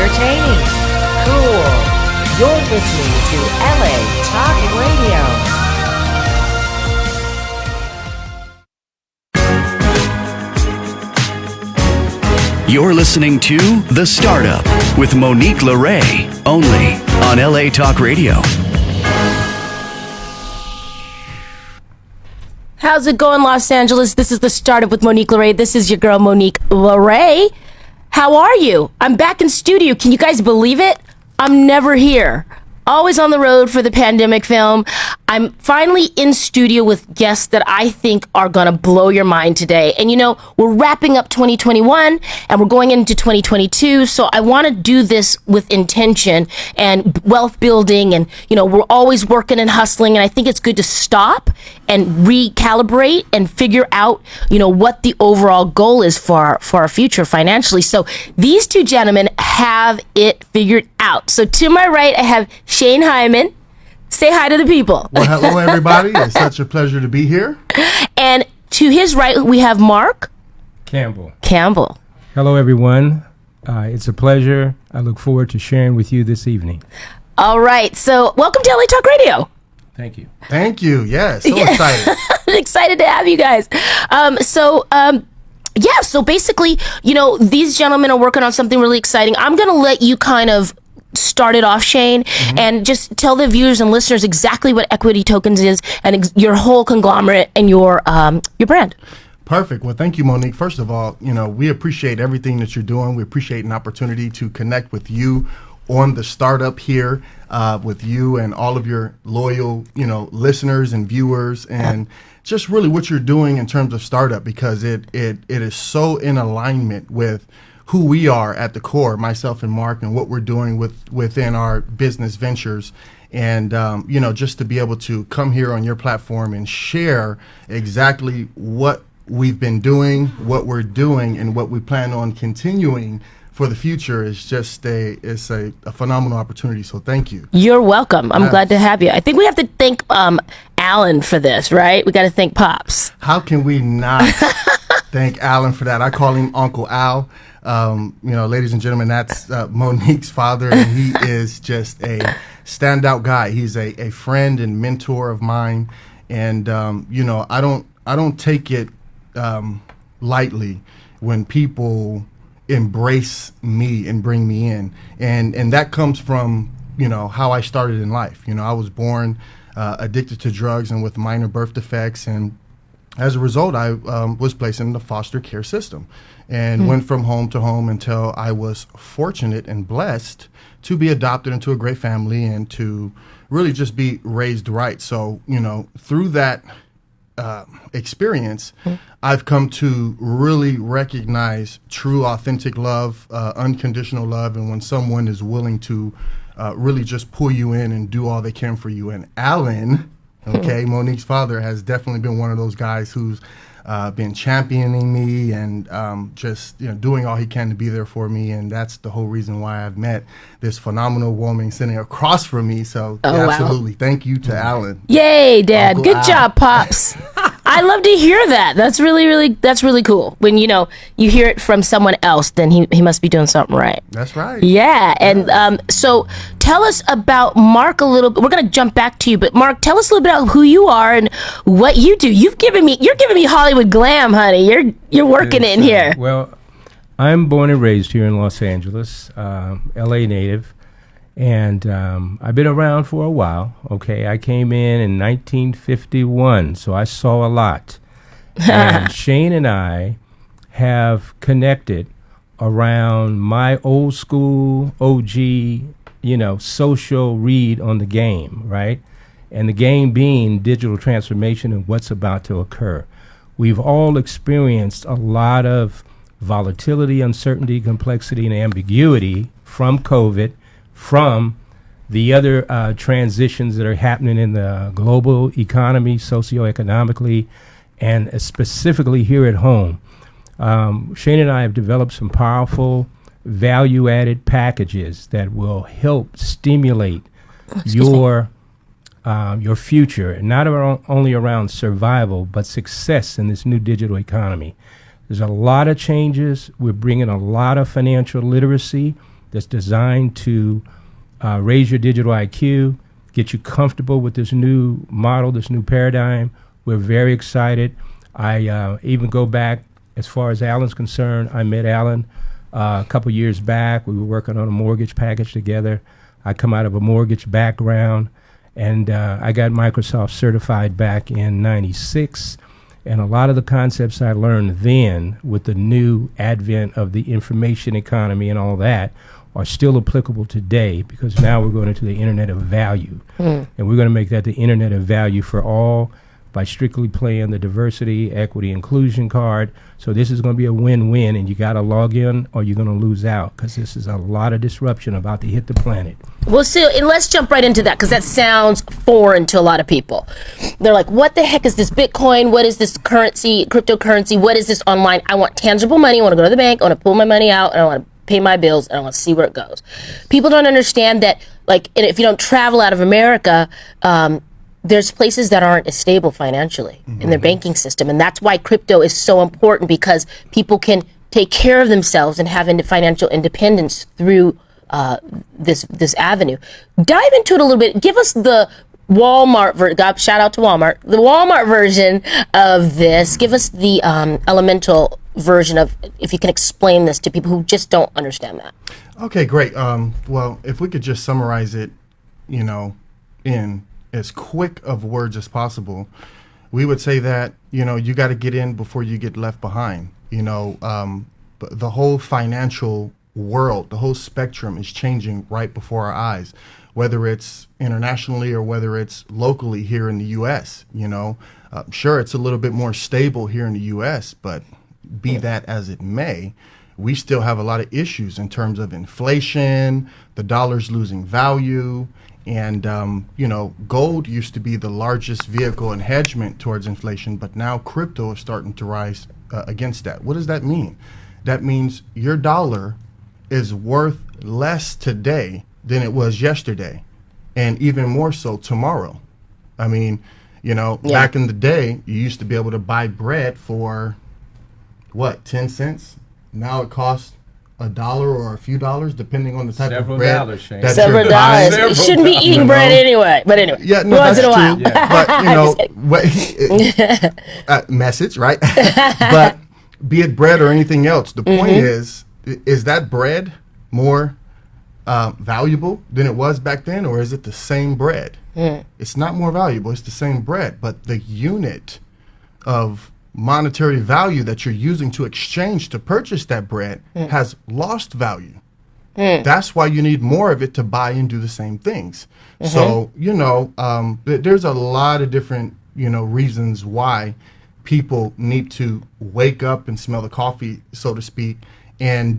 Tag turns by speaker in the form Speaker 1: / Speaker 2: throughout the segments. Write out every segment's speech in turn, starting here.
Speaker 1: entertaining, cool. You're listening to LA Talk Radio.
Speaker 2: You're listening to The Startup with Monique LeRae, only on LA Talk Radio.
Speaker 3: How's it going, Los Angeles? This is The Startup with Monique LeRae. This is your girl, Monique LeRae. How are you? I'm back in studio. Can you guys believe it? I'm never here. Always on the road for the pandemic film. I'm finally in studio with guests that I think are going to blow your mind today. And you know, we're wrapping up 2021 and we're going into 2022. So I want to do this with intention and wealth building. And, you know, we're always working and hustling. And I think it's good to stop and recalibrate and figure out, you know, what the overall goal is for our future financially. So these two gentlemen have it figured out. So to my right, I have Shane Hyman. Say hi to the people.
Speaker 4: Well, hello, everybody. It's such a pleasure to be here.
Speaker 3: And to his right, we have Mark
Speaker 5: Campbell.
Speaker 6: Hello, everyone. It's a pleasure. I look forward to sharing with you this evening.
Speaker 3: All right. So welcome to LA Talk Radio.
Speaker 6: Thank you.
Speaker 4: Thank you. Yes. So excited.
Speaker 3: Excited to have you guys. So basically, you know, these gentlemen are working on something really exciting. I'm going to let you kind of start it off, Shane, and just tell the viewers and listeners exactly what Equity Tokens is and your whole conglomerate and your brand.
Speaker 4: Perfect. Well, thank you, Monique. First of all, you know, we appreciate everything that you're doing. We appreciate an opportunity to connect with you on the startup here, with you and all of your loyal, you know, listeners and viewers, and just really what you're doing in terms of startup, because it is so in alignment with who we are at the core, myself and Mark, and what we're doing within our business ventures. And, you know, just to be able to come here on your platform and share exactly what we've been doing, what we're doing, and what we plan on continuing for the future is just a phenomenal opportunity. So thank you.
Speaker 3: You're welcome. I'm glad to have you. I think we have to thank Alan for this, right? We got to thank Pops.
Speaker 4: How can we not thank Alan for that? I call him Uncle Al. You know, ladies and gentlemen, that's Monique's father, and he is just a standout guy. He's a friend and mentor of mine, and you know, I don't take it lightly when people embrace me and bring me in, and that comes from, you know, how I started in life. You know, I was born addicted to drugs and with minor birth defects, and as a result, I was placed in the foster care system and went from home to home until I was fortunate and blessed to be adopted into a great family and to really just be raised right. So, you know, through that experience, I've come to really recognize true, authentic love, unconditional love, and when someone is willing to really just pull you in and do all they can for you. And Alan, okay, Monique's father, has definitely been one of those guys who's been championing me and just, you know, doing all he can to be there for me. And that's the whole reason why I've met this phenomenal woman sitting across from me. So absolutely, thank you to Alan.
Speaker 3: Yay, Dad.
Speaker 4: Uncle
Speaker 3: Good
Speaker 4: Al.
Speaker 3: job, Pops. I love to hear that. That's really cool. When, you know, you hear it from someone else, then he must be doing something right.
Speaker 4: That's right.
Speaker 3: Yeah. And so tell us about Mark a little bit. We're going to jump back to you, but Mark, tell us a little bit about who you are and what you do. You're giving me Hollywood glam, honey. You're working it in here.
Speaker 6: Well, I'm born and raised here in Los Angeles, LA native. And I've been around for a while, okay? I came in 1951, so I saw a lot. And Shane and I have connected around my old school OG, you know, social read on the game, right? And the game being digital transformation and what's about to occur. We've all experienced a lot of volatility, uncertainty, complexity, and ambiguity from COVID, from the other transitions that are happening in the global economy, socioeconomically, and specifically here at home. Shane and I have developed some powerful value-added packages that will help stimulate your future, not only around survival, but success in this new digital economy. There's a lot of changes. We're bringing a lot of financial literacy that's designed to raise your digital IQ, get you comfortable with this new model, this new paradigm. We're very excited. I even go back as far as Alan's concerned. I met Alan a couple years back. We were working on a mortgage package together. I come out of a mortgage background, and I got Microsoft certified back in '96. And a lot of the concepts I learned then with the new advent of the information economy and all that are still applicable today, because now we're going into the internet of value. And we're going to make that the internet of value for all by strictly playing the diversity, equity, inclusion card. So this is going to be a win-win, and you got to log in or you're going to lose out, because this is a lot of disruption about to hit the planet.
Speaker 3: Well, so and let's jump right into that, because that sounds foreign to a lot of people. They're like, what the heck is this Bitcoin? What is this currency, cryptocurrency? What is this online? I want tangible money. I want to go to the bank. I want to pull my money out, and I want to pay my bills, and I want to see where it goes. People don't understand that, like, and if you don't travel out of America, there's places that aren't as stable financially in their banking system. And that's why crypto is so important, because people can take care of themselves and have financial independence through this avenue. Dive into it a little bit. Give us the Walmart shout out to Walmart, the Walmart version of this. Give us the elemental version of, if you can explain this to people who just don't understand that.
Speaker 4: Okay, great. Well, if we could just summarize it, in as quick of words as possible, we would say that, you got to get in before you get left behind. The whole financial world, the whole spectrum is changing right before our eyes, whether it's internationally or whether it's locally here in the U.S. Sure, it's a little bit more stable here in the U.S., but be that as it may, we still have a lot of issues in terms of inflation, the dollar's losing value. And, gold used to be the largest vehicle and hedgement towards inflation, but now crypto is starting to rise against that. What does that mean? That means your dollar is worth less today than it was yesterday, and even more so tomorrow. I mean, back in the day, you used to be able to buy bread for, 10 cents? Now it costs $1 or a few dollars, depending on the type of bread.
Speaker 6: $Dollars, Shane.
Speaker 4: that
Speaker 3: Several
Speaker 4: you're buying.
Speaker 3: dollars. You shouldn't be eating bread anyway. But anyway,
Speaker 4: Yeah, no,
Speaker 3: once
Speaker 4: that's
Speaker 3: in a while.
Speaker 4: true. But message, right? But be it bread or anything else, the point is that bread more valuable than it was back then, or is it the same bread? It's not more valuable. It's the same bread, but the unit of monetary value that you're using to exchange to purchase that bread has lost value. That's why you need more of it to buy and do the same things. So, there's a lot of different, reasons why people need to wake up and smell the coffee, so to speak, and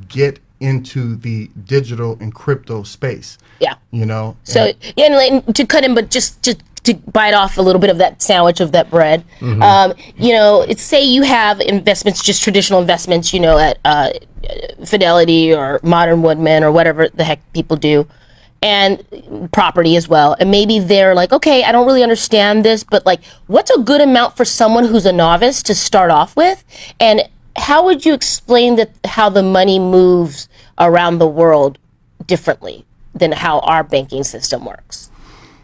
Speaker 4: get into the digital and crypto space.
Speaker 3: Yeah. So,
Speaker 4: and
Speaker 3: and to cut in, but just to bite off a little bit of that sandwich of that bread. It's, say you have investments, just traditional investments, at Fidelity or Modern Woodman or whatever the heck people do, and property as well. And maybe they're like, okay, I don't really understand this, but like, what's a good amount for someone who's a novice to start off with? And how would you explain how the money moves around the world differently than how our banking system works?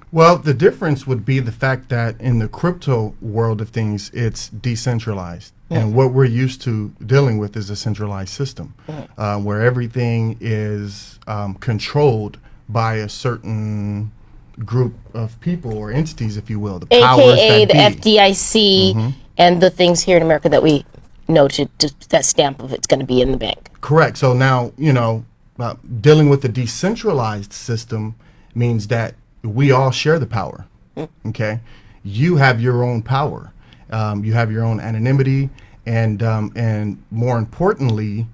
Speaker 4: Well, the difference would be the fact that in the crypto world of things, it's decentralized. And what we're used to dealing with is a centralized system where everything is controlled by a certain group of people or entities, if you will. The
Speaker 3: AKA the FDIC and the things here in America that we know to that stamp of it's going to be in the bank.
Speaker 4: Correct. So now, dealing with the decentralized system means that we all share the power. Okay, you have your own power, you have your own anonymity, and more importantly,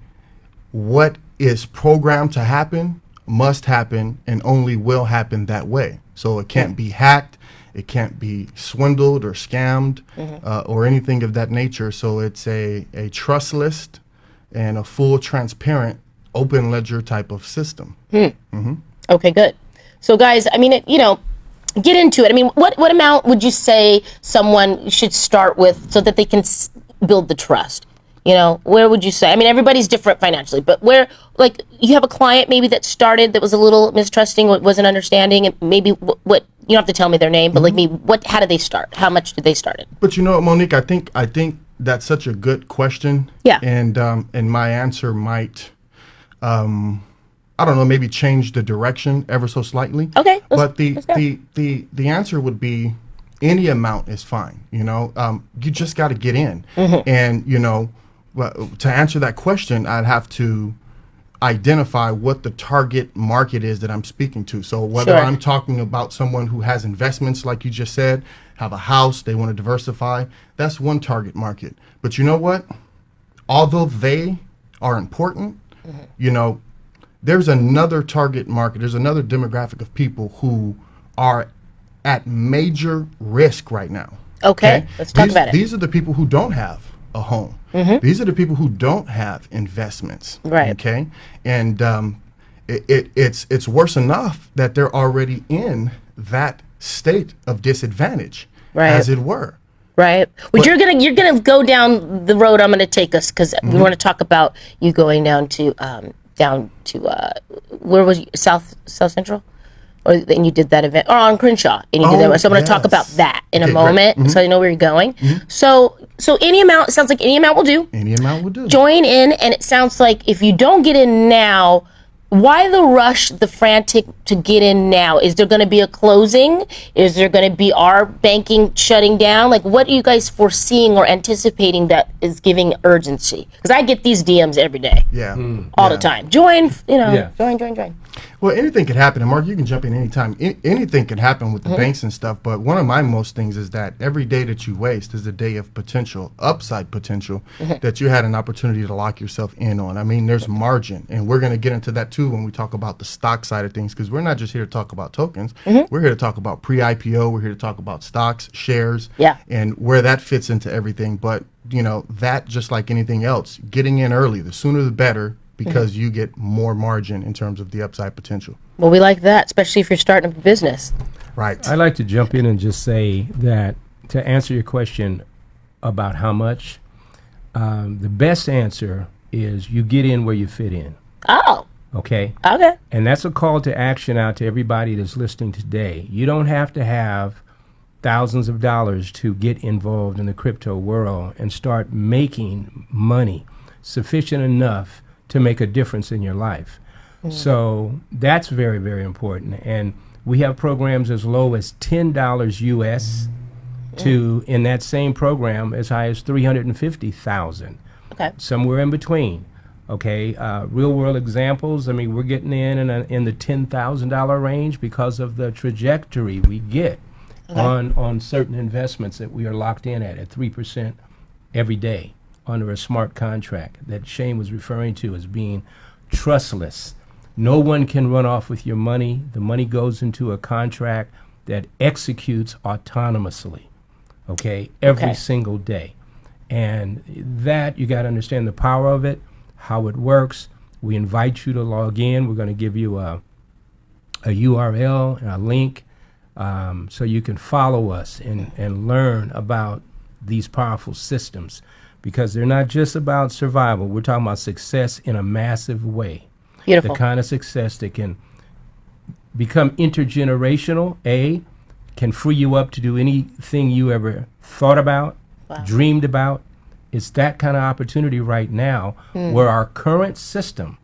Speaker 4: what is programmed to happen must happen and only will happen that way. So it can't be hacked, it can't be swindled or scammed or anything of that nature. So it's a trustless and a full, transparent, open ledger type of system.
Speaker 3: Okay, good. So guys, I mean, get into it. I mean, what amount would you say someone should start with so that they can build the trust? where would you say? I mean, everybody's different financially, but where, like, you have a client maybe that started that was a little mistrusting, wasn't understanding, and maybe what you don't have to tell me their name, but like me, how did they start? How much did they start it?
Speaker 4: But Monique, I think that's such a good question.
Speaker 3: Yeah.
Speaker 4: And my answer might, I don't know, maybe change the direction ever so slightly.
Speaker 3: Okay.
Speaker 4: But the answer would be any amount is fine. You just got to get in. And to answer that question, I'd have to identify what the target market is that I'm speaking to. So whether
Speaker 3: Sure.
Speaker 4: I'm talking about someone who has investments, like you just said, have a house, they want to diversify, that's one target market. But you know what? Although they are important, there's another target market, there's another demographic of people who are at major risk right now.
Speaker 3: Okay. Let's talk about it.
Speaker 4: These are the people who don't have a home. These are the people who don't have investments.
Speaker 3: Right.
Speaker 4: Okay. And it's worse enough that they're already in that state of disadvantage,
Speaker 3: Right.
Speaker 4: as it were.
Speaker 3: Right. Well, you're gonna go down the road I'm gonna take us, because we want to talk about you going down to where was you? South Central, and you did that event, or on Crenshaw, and you did that. So I'm gonna talk about that in a moment, so I know where you're going. So any amount, sounds like any amount will do.
Speaker 4: Any amount will do.
Speaker 3: Join in, and it sounds like if you don't get in now, why the rush, the frantic to get in now? Is there going to be a closing? Is there going to be our banking shutting down? Like, what are you guys foreseeing or anticipating that is giving urgency? Because I get these DMs every day,
Speaker 4: Yeah.
Speaker 3: all the time. Join,
Speaker 6: Yeah.
Speaker 3: join.
Speaker 4: Well, anything could happen. And Mark, you can jump in anytime. Anything can happen with the banks and stuff. But one of my most things is that every day that you waste is a day of potential, upside potential, that you had an opportunity to lock yourself in on. I mean, there's margin. And we're going to get into that too when we talk about the stock side of things, because we're not just here to talk about tokens. We're here to talk about pre-IPO. We're here to talk about stocks, shares, and where that fits into everything. But, that, just like anything else, getting in early, the sooner the better, because you get more margin in terms of the upside potential.
Speaker 3: Well, we like that, especially if you're starting up a business.
Speaker 4: Right.
Speaker 6: I'd like to jump in and just say that to answer your question about how much, the best answer is you get in where you fit in.
Speaker 3: Oh,
Speaker 6: Okay?
Speaker 3: okay.
Speaker 6: And that's a call to action out to everybody that's listening today. You don't have to have thousands of dollars to get involved in the crypto world and start making money sufficient enough to make a difference in your life. So that's very, very important. And we have programs as low as $10 US to, in that same program, as high as $350,000.
Speaker 3: Okay.
Speaker 6: Somewhere in between. Okay, real world examples. I mean, we're getting in the $10,000 range because of the trajectory we get on certain investments that we are locked in at 3% every day under a smart contract that Shane was referring to as being trustless. No one can run off with your money. The money goes into a contract that executes autonomously, every single day. And that, you got to understand the power of it, how it works. We invite you to log in. We're going to give you a URL and a link so you can follow us and learn about these powerful systems, because they're not just about survival. We're talking about success in a massive way.
Speaker 3: Beautiful.
Speaker 6: The kind of success that can become intergenerational, can free you up to do anything you ever thought about, dreamed about. It's that kind of opportunity right now where our current system,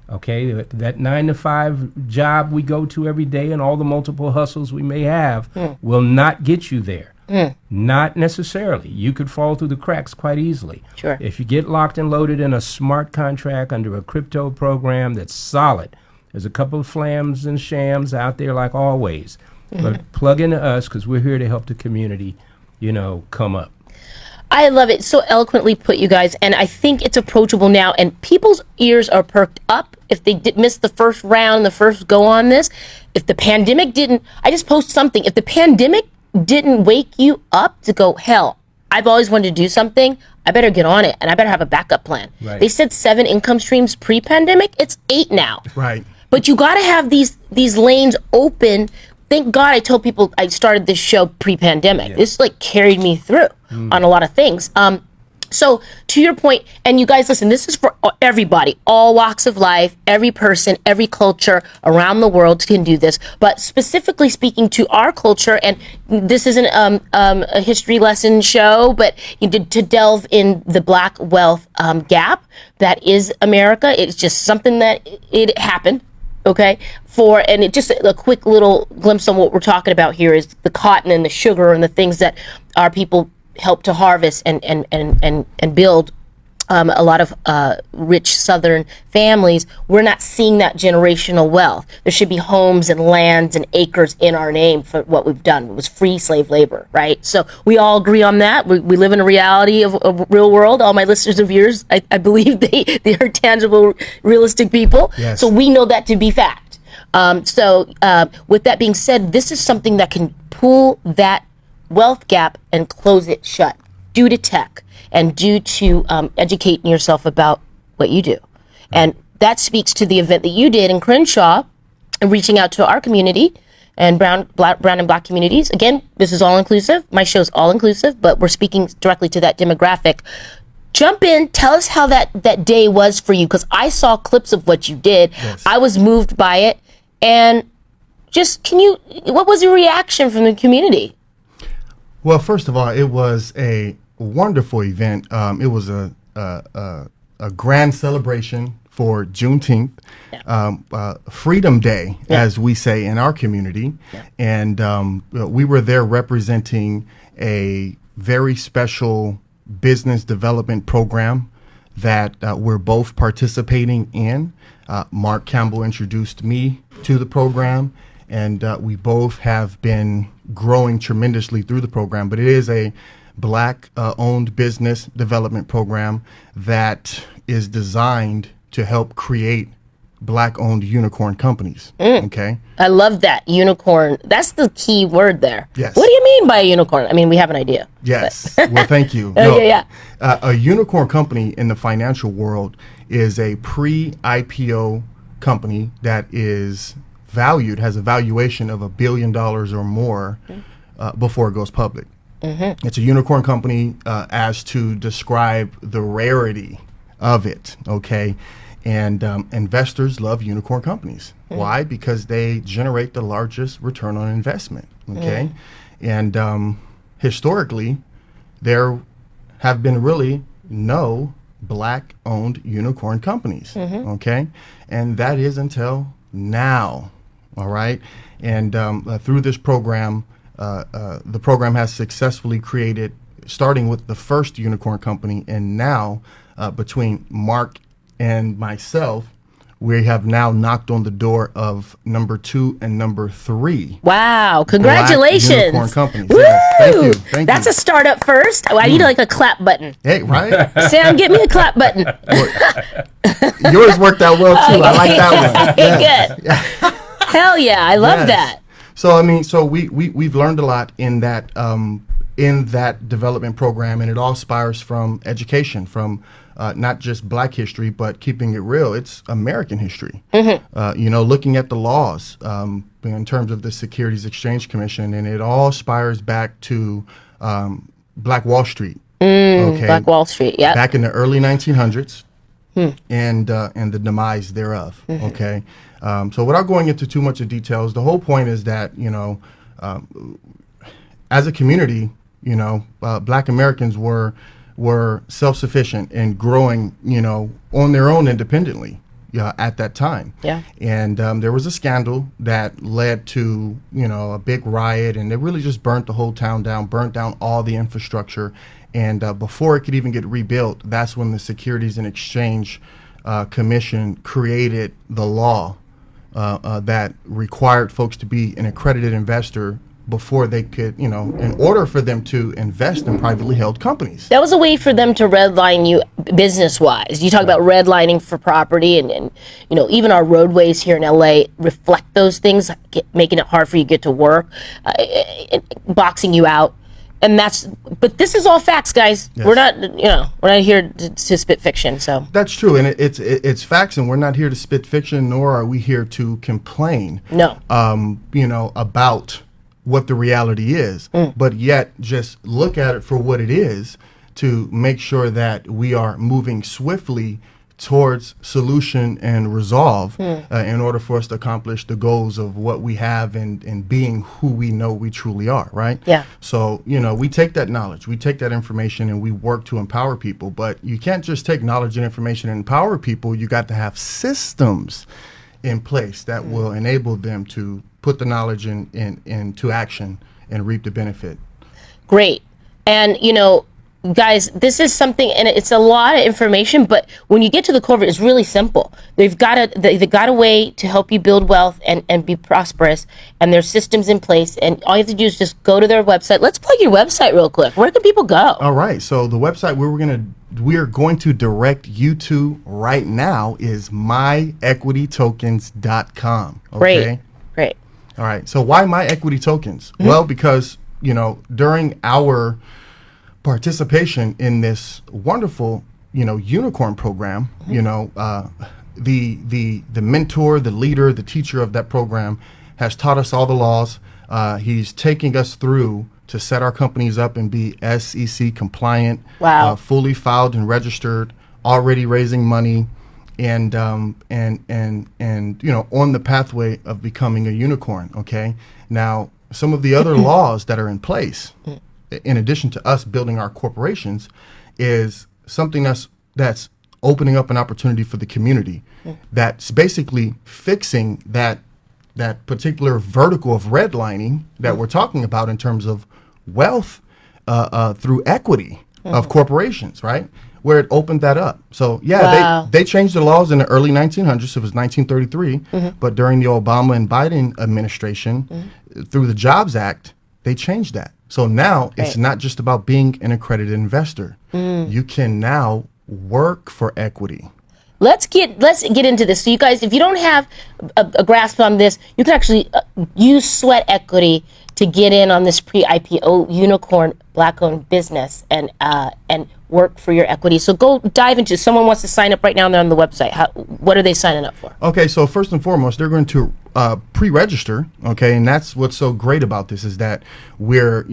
Speaker 6: that 9-to-5 job we go to every day and all the multiple hustles we may have will not get you there. Not necessarily. You could fall through the cracks quite easily.
Speaker 3: Sure.
Speaker 6: If you get locked and loaded in a smart contract under a crypto program that's solid, there's a couple of flams and shams out there like always. But plug into us, because we're here to help the community, come up.
Speaker 3: I love it. So eloquently put, you guys. And I think it's approachable now. And people's ears are perked up if they did miss the first round, the first go on this. If the pandemic didn't, I just post something. If the pandemic didn't wake you up to go, hell, I've always wanted to do something, I better get on it, and I better have a backup plan.
Speaker 6: Right.
Speaker 3: They said 7 income streams pre-pandemic. It's 8 now.
Speaker 4: Right.
Speaker 3: But you got to have these lanes open. Thank God I told people I started this show pre-pandemic. This carried me through on a lot of things. So to your point, and you guys listen, this is for everybody, all walks of life, every person, every culture around the world can do this. But specifically speaking to our culture, and this isn't a history lesson show, but you did to delve in the black wealth gap that is America. It's just something that it happened. Okay, and it just a quick little glimpse on what we're talking about here is the cotton and the sugar and the things that our people help to harvest and build a lot of rich Southern families. We're not seeing that generational wealth. There should be homes and lands and acres in our name for what we've done. It was free slave labor, right? So we all agree on that. We live in a reality of real world. All my listeners of yours, I believe they are tangible, realistic people.
Speaker 4: Yes.
Speaker 3: So we know that to be fact. With that being said, this is something that can pull that wealth gap and close it shut due to tech and due to educating yourself about what you do. And that speaks to the event that you did in Crenshaw and reaching out to our community and brown and black communities. Again, this is all inclusive. My show's all inclusive, but we're speaking directly to that demographic. Jump in, tell us how that day was for you, because I saw clips of what you did.
Speaker 4: Yes.
Speaker 3: I was moved by it. And just, what was your reaction from the community?
Speaker 4: Well, first of all, it was a wonderful event. It was a grand celebration for Juneteenth, Freedom Day, as we say in our community. And we were there representing a very special business development program that we're both participating in. Mark Campbell introduced me to the program, and we both have been growing tremendously through the program. But it is a black owned business development program that is designed to help create black owned unicorn companies. Okay.
Speaker 3: I love that. Unicorn. That's the key word there.
Speaker 4: Yes.
Speaker 3: What do you mean by a unicorn? I mean, we have an idea.
Speaker 4: Yes. Well, thank you. A unicorn company in the financial world is a pre-IPO company that is has a valuation of $1 billion or more before it goes public. It's a unicorn company as to describe the rarity of it, okay? And investors love unicorn companies. Why? Because they generate the largest return on investment, okay? And historically, there have been really no black-owned unicorn companies, okay? And that is until now, all right? And through this program, the program has successfully created, starting with the first unicorn company, and now between Mark and myself, we have now knocked on the door of number 2 and number 3.
Speaker 3: Wow! Congratulations!
Speaker 4: Black unicorn companies.
Speaker 3: Woo!
Speaker 4: Yes, thank you. Thank
Speaker 3: That's
Speaker 4: you.
Speaker 3: a startup first. Oh, I need like a clap button.
Speaker 4: Hey, right?
Speaker 3: Sam, get me a clap button.
Speaker 4: Yours worked out well too. I like that one.
Speaker 3: Okay, good. Hell yeah! I love that.
Speaker 4: So I mean, we've learned a lot in that development program, and it all spires from education, from not just black history, but keeping it real. It's American history. Looking at the laws in terms of the Securities Exchange Commission, and it all spires back to Black Wall Street. Okay,
Speaker 3: Black Wall Street. Yeah.
Speaker 4: Back in the early 1900s, and the demise thereof. Okay. So without going into too much of details, the whole point is that, as a community, black Americans were self-sufficient and growing, on their own independently at that time. Yeah. And there was a scandal that led to, a big riot, and it really just burnt the whole town down, burnt down all the infrastructure. And before it could even get rebuilt, that's when the Securities and Exchange Commission created the law that required folks to be an accredited investor before they could, in order for them to invest in privately held companies.
Speaker 3: That was a way for them to redline you business-wise. You talk about redlining for property, and even our roadways here in LA reflect those things, making it hard for you to get to work, boxing you out. And but this is all facts, guys. Yes. We're not here to spit fiction. So
Speaker 4: that's true, and it's facts, and we're not here to spit fiction, nor are we here to complain.
Speaker 3: No,
Speaker 4: about what the reality is, but yet just look at it for what it is. to make sure that we are moving swiftly towards solution and resolve in order for us to accomplish the goals of what we have and being who we know we truly are, right?
Speaker 3: Yeah.
Speaker 4: So, we take that knowledge, we take that information, and we work to empower people. But you can't just take knowledge and information and empower people. You got to have systems in place that will enable them to put the knowledge into action and reap the benefit.
Speaker 3: Great. And, guys, this is something, and it's a lot of information, but when you get to the core of it, it's really simple. They've got a way to help you build wealth and be prosperous, and there's systems in place, and all you have to do is just go to their website. Let's plug your website real quick. Where can people go?
Speaker 4: All right. So the website we're going to direct you to right now is myequitytokens.com. Okay?
Speaker 3: Great.
Speaker 4: All right. So why My Equity Tokens? Well, because, during our participation in this wonderful, unicorn program, the mentor, the leader, the teacher of that program has taught us all the laws. He's taking us through to set our companies up and be SEC compliant,
Speaker 3: Wow.
Speaker 4: Fully filed and registered, already raising money, and on the pathway of becoming a unicorn. Okay. Now, some of the other laws that are in place, in addition to us building our corporations, is something that's opening up an opportunity for the community. That's basically fixing that particular vertical of redlining that we're talking about in terms of wealth through equity of corporations, right? Where it opened that up. So
Speaker 3: Wow.
Speaker 4: they changed the laws in the early 1900s. It was 1933, but during the Obama and Biden administration, through the Jobs Act, they changed that. So now it's not just about being an accredited investor. You can now work for equity.
Speaker 3: Let's get into this. So you guys, if you don't have a grasp on this, you can actually use sweat equity to get in on this pre-IPO unicorn black-owned business and work for your equity. So go dive into. Someone wants to sign up right now, and they're on the website. What are they signing up for?
Speaker 4: Okay, so first and foremost, they're going to pre-register. Okay, and that's what's so great about this is that we're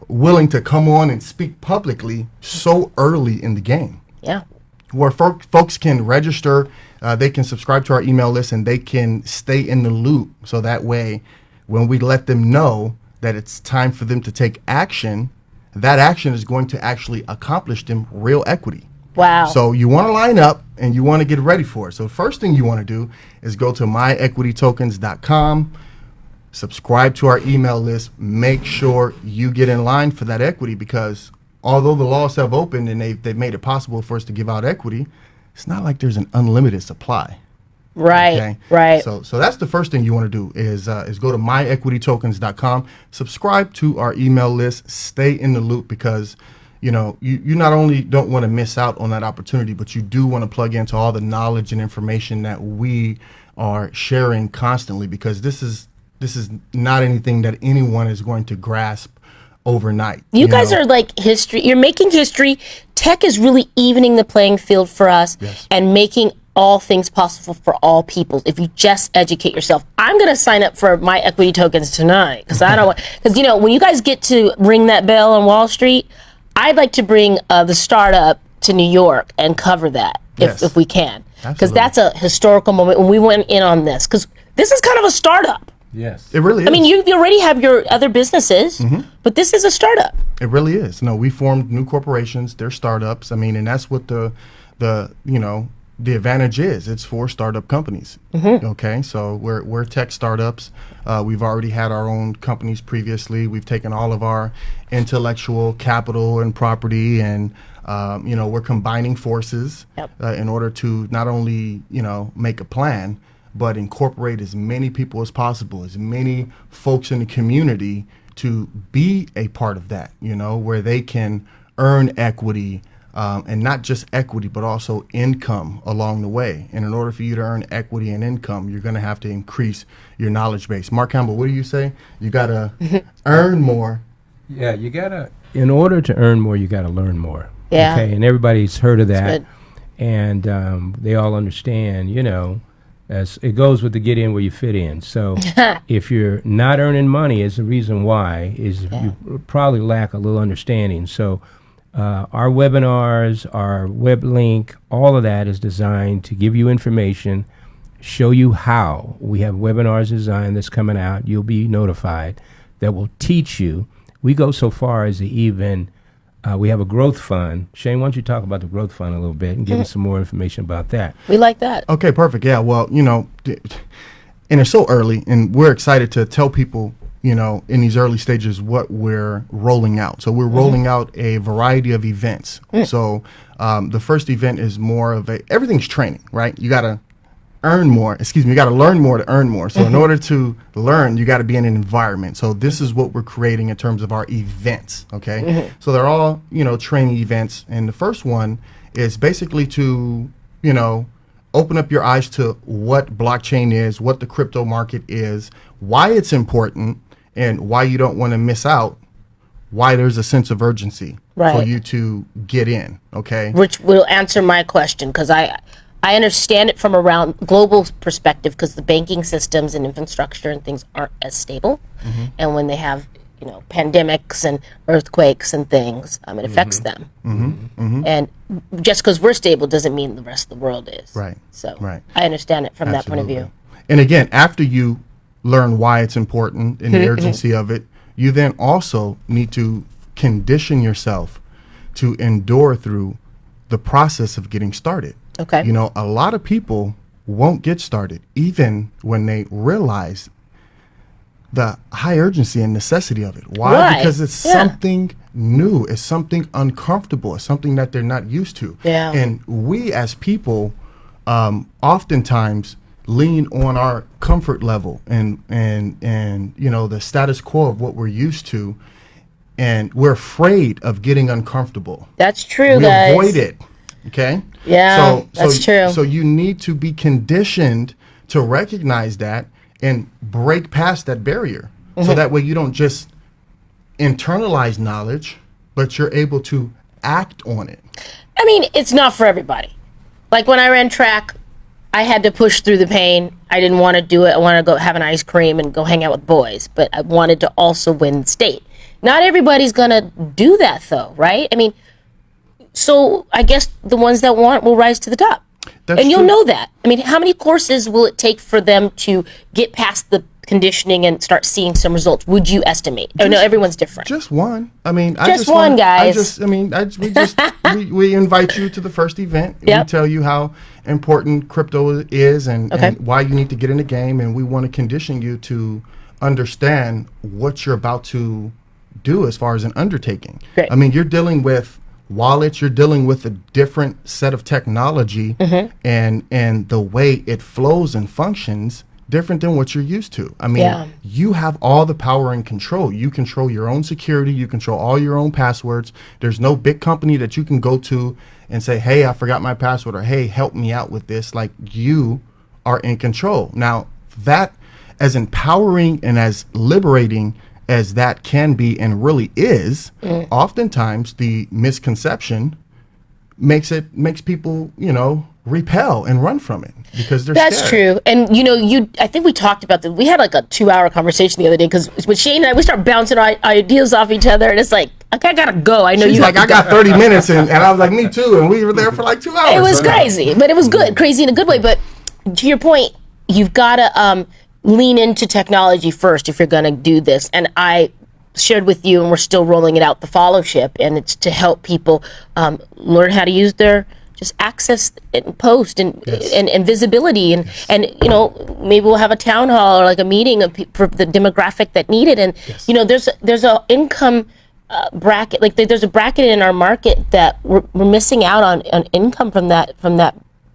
Speaker 4: willing to come on and speak publicly so early in the game.
Speaker 3: Yeah.
Speaker 4: Where folks can register, they can subscribe to our email list, and they can stay in the loop. So that way, when we let them know that it's time for them to take action, that action is going to actually accomplish them real equity.
Speaker 3: Wow.
Speaker 4: So you want to line up and you want to get ready for it. So first thing you want to do is go to myequitytokens.com, subscribe to our email list, make sure you get in line for that equity, because although the laws have opened and they've made it possible for us to give out equity, it's not like there's an unlimited supply.
Speaker 3: Right.
Speaker 4: Okay?
Speaker 3: Right.
Speaker 4: So that's the first thing you want to do is go to myequitytokens.com, subscribe to our email list, stay in the loop, because you not only don't want to miss out on that opportunity, but you do want to plug into all the knowledge and information that we are sharing constantly, because this is not anything that anyone is going to grasp overnight.
Speaker 3: You guys are like history. You're making history. Tech is really evening the playing field for us and making all things possible for all people if you just educate yourself. I'm going to sign up for My Equity Tokens tonight because when you guys get to ring that bell on Wall Street, I'd like to bring the startup to New York and cover that if we can, because that's a historical moment when we went in on this, because this is kind of a startup.
Speaker 6: Yes.
Speaker 4: It really is.
Speaker 3: I mean, you already have your other businesses, but this is a startup.
Speaker 4: It really is. No, we formed new corporations. They're startups. I mean, and that's what the advantage is. It's for startup companies. Okay, so we're tech startups. We've already had our own companies previously. We've taken all of our intellectual capital and property, and we're combining forces in order to not only make a plan, but incorporate as many people as possible, as many folks in the community to be a part of that, where they can earn equity, and not just equity, but also income along the way. And in order for you to earn equity and income, you're going to have to increase your knowledge base. Mark Campbell, what do you say? You got to earn more.
Speaker 6: Yeah, in order to earn more, you got to learn more.
Speaker 3: Yeah.
Speaker 6: Okay, and everybody's heard of
Speaker 3: That's
Speaker 6: that. And they all understand, as it goes with the get in where you fit in. So if you're not earning money, is the reason why is you probably lack a little understanding. So Our webinars, our web link, all of that is designed to give you information, show you how. We have webinars designed that's coming out. You'll be notified that will teach you. We go so far as to even, we have a growth fund. Shane, why don't you talk about the growth fund a little bit and give us some more information about that?
Speaker 3: We like that.
Speaker 4: Okay, perfect. Yeah, well, and it's so early, and we're excited to tell people, in these early stages what we're rolling out. So we're rolling out a variety of events. So the first event is more of everything's training, right? You got to learn more to earn more. So in order to learn, you got to be in an environment. So this is what we're creating in terms of our events, okay? So they're all, training events. And the first one is basically to, open up your eyes to what blockchain is, what the crypto market is, why it's important, and why you don't want to miss out, why there's a sense of urgency for you to get in, okay?
Speaker 3: Which will answer my question, because I understand it from around global perspective, because the banking systems and infrastructure and things aren't as stable. And when they have, pandemics and earthquakes and things, it affects them. And just because we're stable doesn't mean the rest of the world is.
Speaker 4: Right.
Speaker 3: So
Speaker 4: right.
Speaker 3: I understand it from that point of view.
Speaker 4: And again, after you learn why it's important and the urgency of it, you then also need to condition yourself to endure through the process of getting started.
Speaker 3: Okay.
Speaker 4: A lot of people won't get started even when they realize the high urgency and necessity of it. Why?
Speaker 3: Right.
Speaker 4: Because it's something new. It's something uncomfortable. It's something that they're not used to.
Speaker 3: Yeah.
Speaker 4: And we as people oftentimes lean on our comfort level and the status quo of what we're used to, and we're afraid of getting uncomfortable.
Speaker 3: That's true,
Speaker 4: we
Speaker 3: guys.
Speaker 4: avoid it. Okay.
Speaker 3: Yeah, that's true.
Speaker 4: So you need to be conditioned to recognize that and break past that barrier, so that way you don't just internalize knowledge, but you're able to act on it.
Speaker 3: I mean, it's not for everybody. Like when I ran track, I had to push through the pain. I didn't want to do it. I wanted to go have an ice cream and go hang out with boys, but I wanted to also win state. Not everybody's going to do that though, right? I mean, so I guess the ones that want will rise to the top.
Speaker 4: That's
Speaker 3: and you'll
Speaker 4: true.
Speaker 3: know that. I mean, how many courses will it take for them to get past the conditioning and start seeing some results? Would you estimate? I know everyone's different.
Speaker 4: Just one. I mean,
Speaker 3: Just one, guys.
Speaker 4: We invite you to the first event.
Speaker 3: Yep.
Speaker 4: We tell you how important crypto is and why you need to get in the game, and we want to condition you to understand what you're about to do as far as an undertaking.
Speaker 3: Great.
Speaker 4: I mean, you're dealing with wallets, you're dealing with a different set of technology, and the way it flows and functions different than what you're used to. I mean, you have all the power and control. You control your own security, you control all your own passwords. There's no big company that you can go to and say, hey, I forgot my password, or hey, help me out with this. Like, you are in control. Now, that, as empowering and as liberating as that can be and really is, oftentimes the misconception makes people, repel and run from it because they're
Speaker 3: That's
Speaker 4: scared.
Speaker 3: true. And I think we talked about that. We had like a 2-hour conversation the other day, because with Shane and I, we start bouncing our ideas off each other, and it's like, okay, I gotta go. I know
Speaker 4: She's
Speaker 3: you
Speaker 4: like, I got 30 minutes, and I was like, me too, and we were there for like 2 hours.
Speaker 3: It was
Speaker 4: So, no.
Speaker 3: crazy, but it was good, crazy in a good way. But to your point, you've got to lean into technology first if you're going to do this. And I shared with you, and we're still rolling it out, the fellowship, and it's to help people learn how to use their just access and post and visibility and maybe we'll have a town hall or like a meeting for the demographic that need it. And there's a income bracket, like there's a bracket in our market that we're missing out on income from that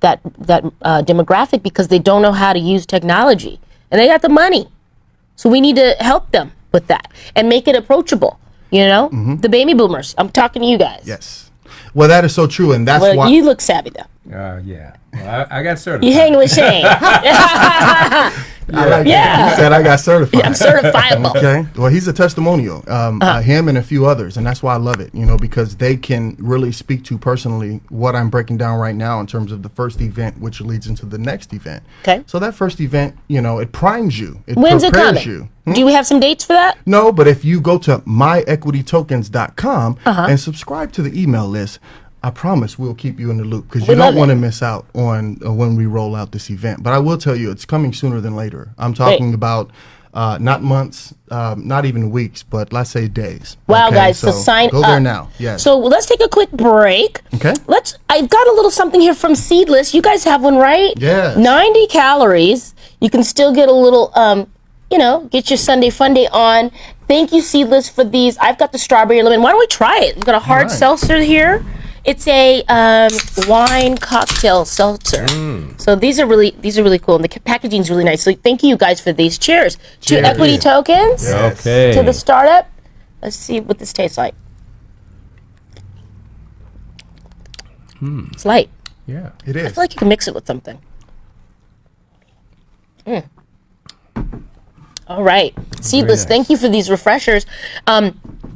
Speaker 3: demographic, because they don't know how to use technology and they got the money. So we need to help them with that and make it approachable. The baby boomers. I'm talking to you guys.
Speaker 4: Yes. Well, that is so true, and that's why
Speaker 3: you look savvy though.
Speaker 6: Yeah. Well, I got certified.
Speaker 3: You hang with Shane.
Speaker 4: I like
Speaker 3: Yeah.
Speaker 4: that. He said I got certified.
Speaker 3: I'm certifiable.
Speaker 4: Okay. Well, he's a testimonial. Him and a few others, and that's why I love it. Because they can really speak to personally what I'm breaking down right now in terms of the first event, which leads into the next event.
Speaker 3: Okay.
Speaker 4: So that first event, it primes you. It
Speaker 3: When's it
Speaker 4: prepares
Speaker 3: coming?
Speaker 4: you.
Speaker 3: Do we have some dates for that?
Speaker 4: No, but if you go to myequitytokens.com and subscribe to the email list, I promise we'll keep you in the loop because you don't want to miss out on when we roll out this event. But I will tell you, it's coming sooner than later. I'm talking about not months, not even weeks, but let's say days.
Speaker 3: Wow,
Speaker 4: Okay,
Speaker 3: guys, so sign
Speaker 4: go
Speaker 3: up.
Speaker 4: there now. Yes.
Speaker 3: So let's take a quick break.
Speaker 4: Okay.
Speaker 3: I've got a little something here from Seedless. You guys have one, right?
Speaker 4: Yes.
Speaker 3: 90 calories. You can still get a little, get your Sunday fun day on. Thank you, Seedless, for these. I've got the strawberry lemon. Why don't we try it? We've got a hard seltzer here. It's a wine cocktail seltzer. So these are really cool, and the packaging is really nice. So thank you guys for these. Cheers to Equity Tokens.
Speaker 4: Yes.
Speaker 6: Okay.
Speaker 3: To the startup. Let's see what this tastes like. It's light.
Speaker 6: Yeah.
Speaker 4: It
Speaker 3: I
Speaker 4: is.
Speaker 3: feel like you can mix it with something. All right, Seedless.
Speaker 6: nice.
Speaker 3: Thank you for these refreshers.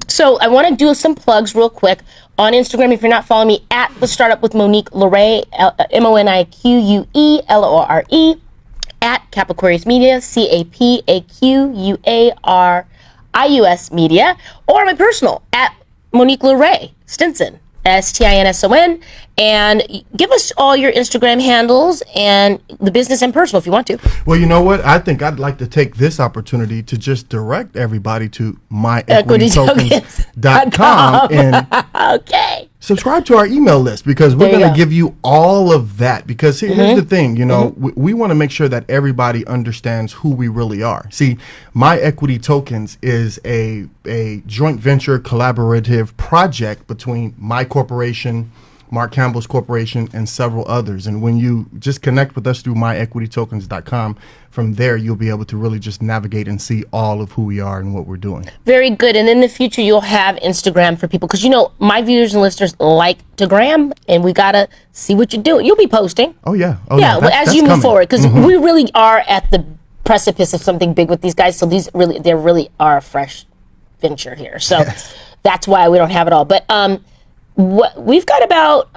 Speaker 3: So I want to do some plugs real quick on Instagram. If you're not following me, at the Startup with Monique Lore, MoniqueLore, at Capaquarius Media, CAPAQUARIUS Media, or my personal at Monique Lore Stinson. STINSON, and give us all your Instagram handles and the business and personal if you want to.
Speaker 4: Well, you know what? I think I'd like to take this opportunity to just direct everybody to myequitytokens.com and
Speaker 3: Okay.
Speaker 4: subscribe to our email list because we're
Speaker 3: There you
Speaker 4: going to
Speaker 3: go.
Speaker 4: give you all of that. Because here's the thing, we want to make sure that everybody understands who we really are. See, My Equity Tokens is a joint venture collaborative project between my corporation, Mark Campbell's corporation, and several others. And when you just connect with us through myequitytokens.com, from there you'll be able to really just navigate and see all of who we are and what we're doing.
Speaker 3: Very good. And in the future, you'll have Instagram for people because, my viewers and listeners like to gram, and we got to see what you're doing. You'll be posting.
Speaker 4: Oh, yeah. Oh,
Speaker 3: Yeah, well, as
Speaker 4: that's
Speaker 3: you move
Speaker 4: coming.
Speaker 3: forward, because we really are at the precipice of something big with these guys. So they really are a fresh venture here. So that's why we don't have it all. But we've got about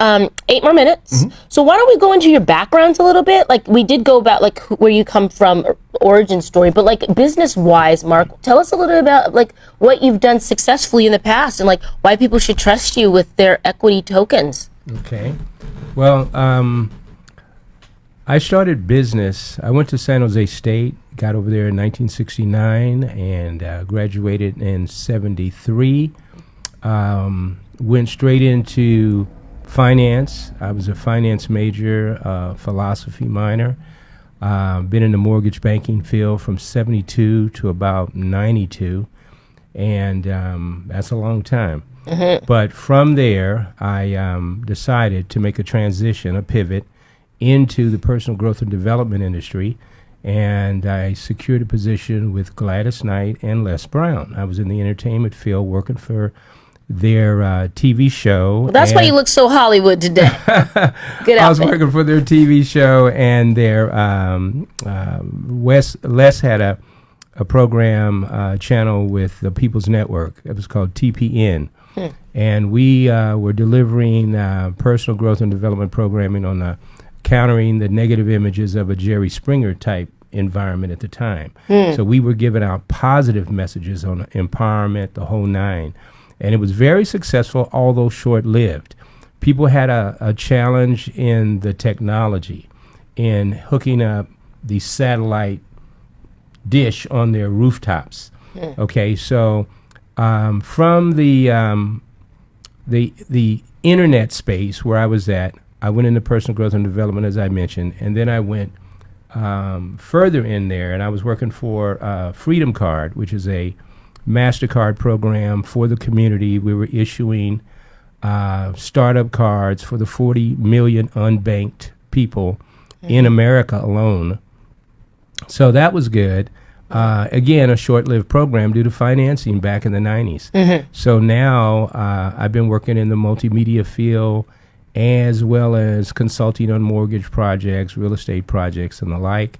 Speaker 3: 8 more minutes. So why don't we go into your backgrounds a little bit? Like we did go about like where you come from, origin story, but like business wise, Mark, tell us a little bit about like what you've done successfully in the past and like why people should trust you with their equity tokens.
Speaker 6: Okay. Well, I started business. I went to San Jose State, got over there in 1969, and graduated in 73. Went straight into finance. I was a finance major, philosophy minor. Been in the mortgage banking field from 72 to about 92, and that's a long time. But from there, I decided to make a transition, a pivot, into the personal growth and development industry, and I secured a position with Gladys Knight and Les Brown. I was in the entertainment field working for their TV show.
Speaker 3: Well, that's why you look so Hollywood today. Good
Speaker 6: I was
Speaker 3: outfit.
Speaker 6: working for their TV show, and their Les had a program channel with the People's Network. It was called TPN. And we were delivering personal growth and development programming on countering the negative images of a Jerry Springer type environment at the time. So we were giving out positive messages on empowerment, the whole nine. And it was very successful, although short-lived. People had a challenge in the technology, in hooking up the satellite dish on their rooftops. Okay, so from the internet space where I was at, I went into personal growth and development, as I mentioned, and then I went further in there, and I was working for Freedom Card, which is a MasterCard program for the community. We were issuing startup cards for the 40 million unbanked people in America alone. So that was good. Again, a short-lived program due to financing back in the 90s. So now I've been working in the multimedia field as well as consulting on mortgage projects, real estate projects, and the like.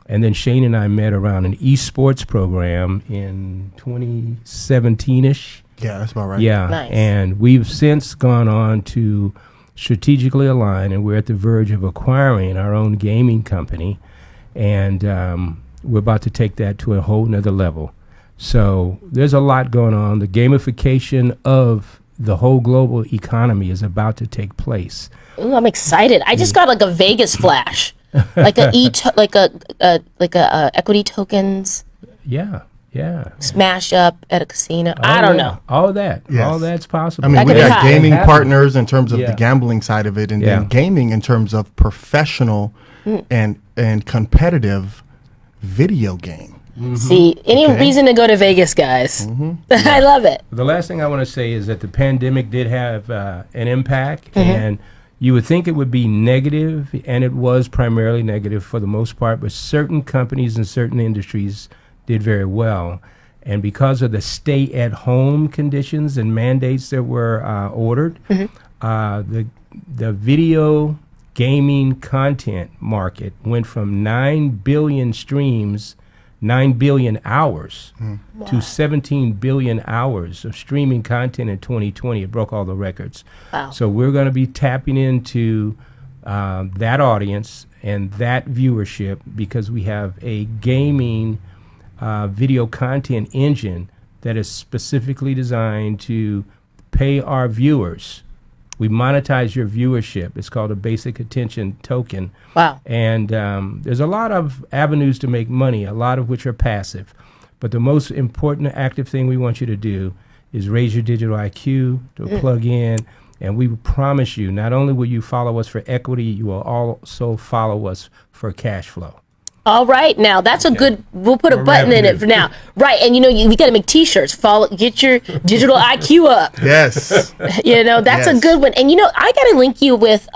Speaker 6: And then Shane and I met around an esports program in 2017-ish.
Speaker 4: Yeah, that's about right.
Speaker 6: Yeah,
Speaker 3: Nice.
Speaker 6: and we've since gone on to strategically align, and we're at the verge of acquiring our own gaming company, and we're about to take that to a whole nother level. So there's a lot going on. The gamification of the whole global economy is about to take place.
Speaker 3: Ooh, I'm excited. I just got like a Vegas flash, like a equity tokens
Speaker 6: Yeah.
Speaker 3: smash up at a casino. I don't know.
Speaker 6: All of that.
Speaker 4: Yes.
Speaker 6: All that's possible.
Speaker 4: I mean,
Speaker 3: That
Speaker 4: we
Speaker 3: could be
Speaker 4: got
Speaker 3: hot.
Speaker 4: gaming
Speaker 6: Happen.
Speaker 4: partners in terms of
Speaker 6: Yeah.
Speaker 4: the gambling side of it, and
Speaker 6: Yeah.
Speaker 4: then gaming in terms of professional and competitive video game.
Speaker 3: See, any
Speaker 4: Okay.
Speaker 3: reason to go to Vegas, guys? I love it.
Speaker 6: The last thing I want to say is that the pandemic did have an impact, and you would think it would be negative, and it was primarily negative for the most part, but certain companies and certain industries did very well. And because of the stay-at-home conditions and mandates that were ordered, the video gaming content market went from 9 billion streams, 9 billion hours, to 17 billion hours of streaming content in 2020. It broke all the records.
Speaker 3: Wow.
Speaker 6: So we're going to be tapping into that audience and that viewership because we have a gaming video content engine that is specifically designed to pay our viewers. We monetize your viewership. It's called a basic attention token.
Speaker 3: Wow.
Speaker 6: And there's a lot of avenues to make money, a lot of which are passive. But the most important active thing we want you to do is raise your digital IQ, to plug in. And we promise you, not only will you follow us for equity, you will also follow us for cash flow.
Speaker 3: All right, now that's a good. We'll put a
Speaker 6: We're
Speaker 3: button in
Speaker 6: wrapping
Speaker 3: it
Speaker 6: it.
Speaker 3: for now. Right, and we got to make T-shirts. Get your digital IQ up.
Speaker 4: Yes.
Speaker 3: That's a
Speaker 4: Yes.
Speaker 3: good one. And I got to link you with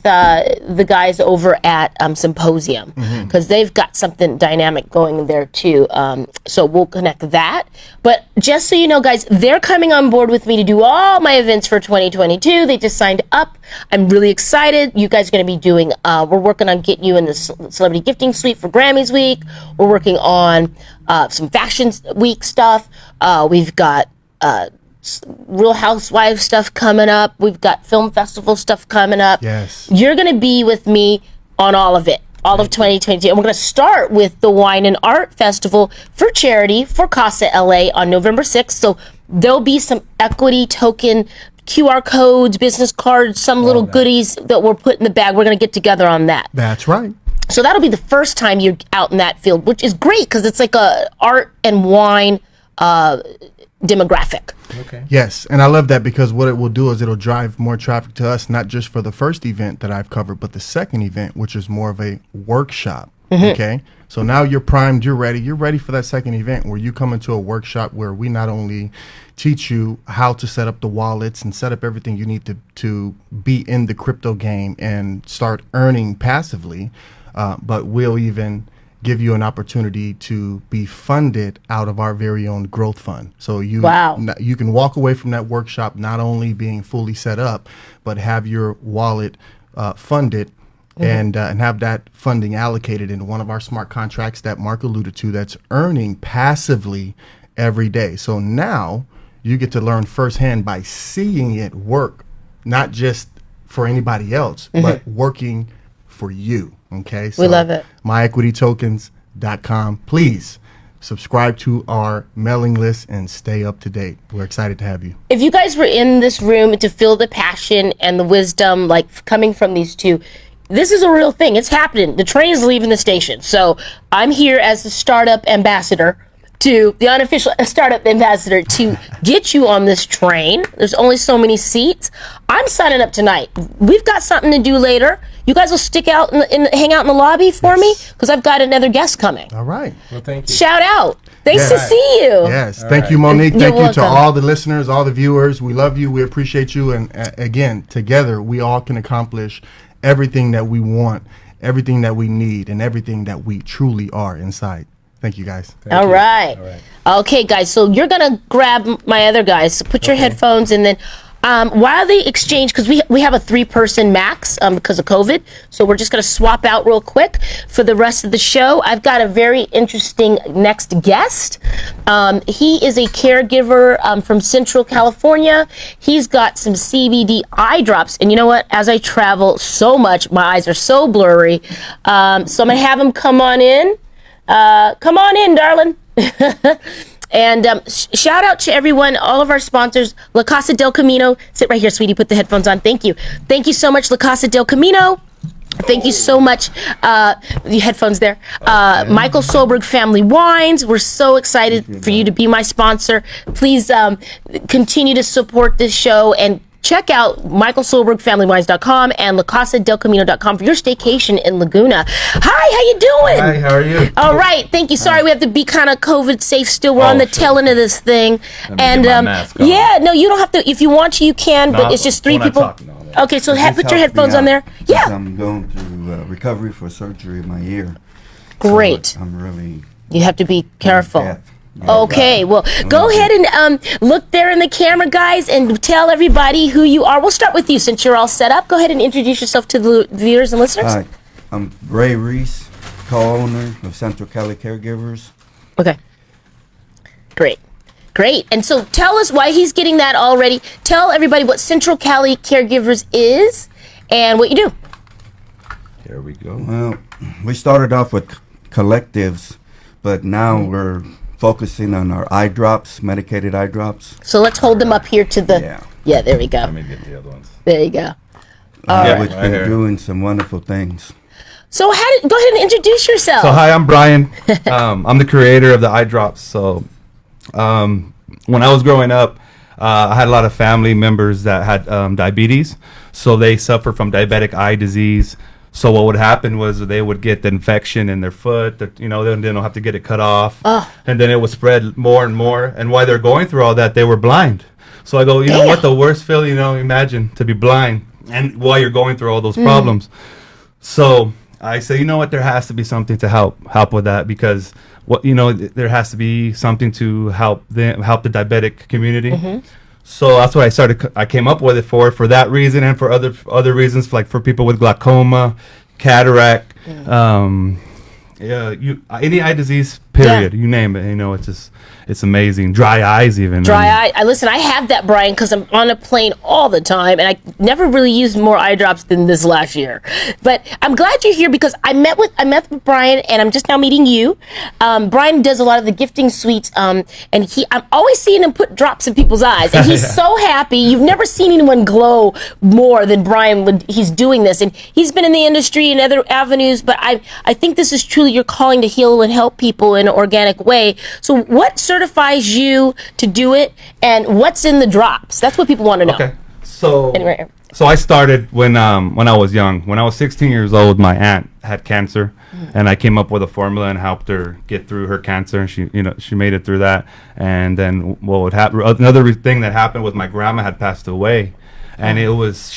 Speaker 3: the guys over at Symposium because they've got something dynamic going there too. So we'll connect that. But just so you know, guys, they're coming on board with me to do all my events for 2022. They just signed up. I'm really excited. You guys are going to be doing. We're working on getting you in the celebrity gifting suite for Grammys week. We're working on some Fashion Week stuff. We've got. Real Housewives stuff coming up. We've got film festival stuff coming up.
Speaker 4: Yes.
Speaker 3: You're going to be with me on all of it, all of 2022. And we're going to start with the Wine and Art Festival for charity for Casa LA on November 6th. So there'll be some equity token QR codes, business cards, some little goodies that we'll put in the bag. We're going to get together on that.
Speaker 4: That's right.
Speaker 3: So that'll be the first time you're out in that field, which is great because it's like a art and wine demographic.
Speaker 6: Okay.
Speaker 4: Yes, and I love that because what it will do is it'll drive more traffic to us, not just for the first event that I've covered, but the second event, which is more of a workshop. Okay, so now you're primed, you're ready for that second event where you come into a workshop where we not only teach you how to set up the wallets and set up everything you need to be in the crypto game and start earning passively, but we'll even give you an opportunity to be funded out of our very own growth fund. So you can walk away from that workshop not only being fully set up, but have your wallet funded and have that funding allocated into one of our smart contracts that Mark alluded to that's earning passively every day. So now you get to learn firsthand by seeing it work, not just for anybody else, but working for you. Okay, so
Speaker 3: We love it.
Speaker 4: myequitytokens.com. Please subscribe to our mailing list and stay up to date. We're excited to have you.
Speaker 3: If you guys were in this room to feel the passion and the wisdom coming from these two, this is a real thing. It's happening. The train is leaving the station. So I'm here as the startup ambassador the unofficial startup ambassador to get you on this train. There's only so many seats. I'm signing up tonight. We've got something to do later. You guys will stick out and hang out in the lobby for me because I've got another guest coming.
Speaker 4: All right.
Speaker 6: Well, thank you.
Speaker 3: Shout out. Thanks to
Speaker 4: Yes.
Speaker 3: see you.
Speaker 4: Yes. Thank you, Monique.
Speaker 3: You're
Speaker 4: Thank you to
Speaker 3: welcome.
Speaker 4: all the listeners, all the viewers. We love you. We appreciate you. And again, together, we all can accomplish everything that we want, everything that we need, and everything that we truly are inside. Thank you, guys.
Speaker 3: All right. Okay, guys. So you're going to grab my other guys. So put your headphones and then While they exchange, because we have a 3-person max because of COVID, so we're just going to swap out real quick for the rest of the show. I've got a very interesting next guest. He is a caregiver from Central California. He's got some CBD eye drops, and you know what? As I travel so much, my eyes are so blurry. So I'm going to have him come on in. Come on in, darling. And shout out to everyone, all of our sponsors, La Casa del Camino. Sit right here, sweetie. Put the headphones on. Thank you. Thank you so much, La Casa del Camino. Thank you so much. The headphones there. Michael Solberg Family Wines. We're so excited for you to be my sponsor. Please continue to support this show and check out michaelsolbergfamilywines.com and lacasadelcamino.com for your staycation in Laguna. Hi, how you doing?
Speaker 5: Hi, how are you?
Speaker 3: All right, thank you. Sorry, we have to be kind of COVID safe still. We're on the tail end of this thing.
Speaker 5: Let me get my mask on.
Speaker 3: Yeah, no, you don't have to. If you want to, you can, but it's just 3 people. Okay, so put your headphones on there. Yeah.
Speaker 7: I'm going through recovery for surgery in my ear.
Speaker 3: Great.
Speaker 7: So I'm really...
Speaker 3: You have to be careful.
Speaker 7: Yeah.
Speaker 3: Okay, well, go ahead and look there in the camera, guys, and tell everybody who you are. We'll start with you since you're all set up. Go ahead and introduce yourself to the viewers and listeners.
Speaker 7: Hi, I'm Ray Reese, co-owner of Central Cali Caregivers.
Speaker 3: Okay. Great. And so tell us why he's getting that already. Tell everybody what Central Cali Caregivers is and what you do.
Speaker 5: Here we go.
Speaker 7: Well, we started off with collectives, but now we're focusing on our eye drops, medicated eye drops.
Speaker 3: So let's hold them up here to the... Yeah, there we go.
Speaker 5: Let me get the other ones.
Speaker 3: There you go.
Speaker 7: Which been doing some wonderful things.
Speaker 3: So go ahead and introduce yourself.
Speaker 5: So hi, I'm Brian. I'm the creator of the eye drops. So when I was growing up, I had a lot of family members that had diabetes. So they suffer from diabetic eye disease. So what would happen was they would get the infection in their foot, then they'll have to get it cut off. And then it would spread more and more. And while they're going through all that, they were blind. So I go, you know what, the worst feeling, imagine to be blind and while you're going through all those problems. So I say, you know what, there has to be something to help with that, because there has to be something to help the diabetic community. So that's what I came up with it for that reason, and for other reasons, like for people with glaucoma, cataract, any eye disease, period, you name it. It's amazing. Dry eyes, even.
Speaker 3: Eye. Listen, I have that, Brian, because I'm on a plane all the time, and I never really used more eye drops than this last year. But I'm glad you're here, because I met with Brian, and I'm just now meeting you. Brian does a lot of the gifting suites, and I'm always seeing him put drops in people's eyes, and he's so happy. You've never seen anyone glow more than Brian when he's doing this, and he's been in the industry and other avenues. But I think this is truly your calling to heal and help people in an organic way. So what certifies you to do it, and what's in the drops? That's what people want to know.
Speaker 5: Okay, so I started when I was young. When I was 16 years old, my aunt had cancer, and I came up with a formula and helped her get through her cancer, and she made it through that. And then what would happen? Another thing that happened was my grandma had passed away, and it was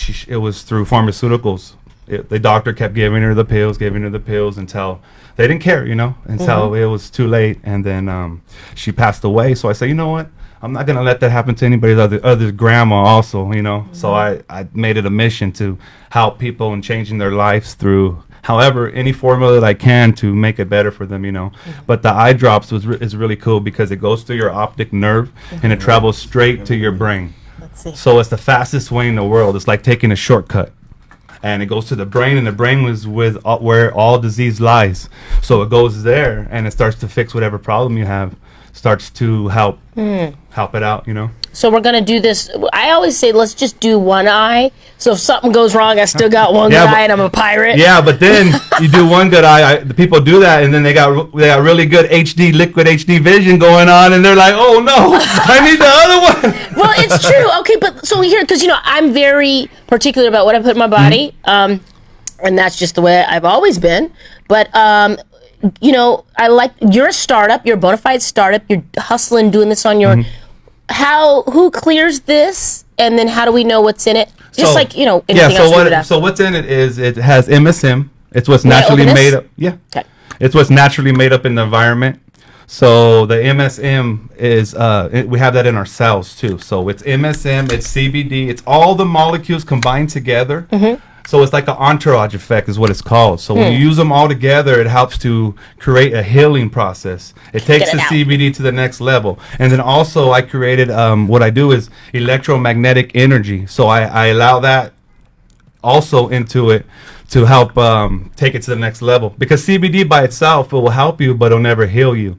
Speaker 5: through pharmaceuticals. The doctor kept giving her the pills until they didn't care, until it was too late. And then she passed away. So I said, you know what? I'm not going to let that happen to anybody's other grandma also, So I made it a mission to help people in changing their lives through however any formula that I can to make it better for them, But the eye drops is really cool because it goes through your optic nerve and it travels straight to your brain.
Speaker 3: Let's see.
Speaker 5: So it's the fastest way in the world. It's like taking a shortcut. And it goes to the brain, and the brain was where all disease lies. So it goes there, and it starts to fix whatever problem you have. Starts to help it out,
Speaker 3: So we're going to do this. I always say, let's just do one eye. So if something goes wrong, I still got one good eye, and I'm a pirate.
Speaker 5: Yeah, but then you do one good eye. The people do that, and then they got really good liquid HD vision going on, and they're like, oh, no, I need the other one.
Speaker 3: Well, it's true. Okay, but so here, because, I'm very particular about what I put in my body, and that's just the way I've always been. But, I like, you're a startup. You're a bona fide startup. You're hustling, doing this on your... Who clears this, and then how do we know what's in it? Just anything else.
Speaker 5: So what's in it is it has MSM. It's what's naturally made up. Yeah. Okay. It's what's naturally made up in the environment. So the MSM is we have that in our cells too. So it's MSM, it's CBD, it's all the molecules combined together. So it's like an entourage effect is what it's called. So when you use them all together, it helps to create a healing process. It takes the CBD to the next level. And then also I created, what I do is electromagnetic energy. So I allow that also into it to help take it to the next level. Because CBD by itself, it will help you, but it'll never heal you.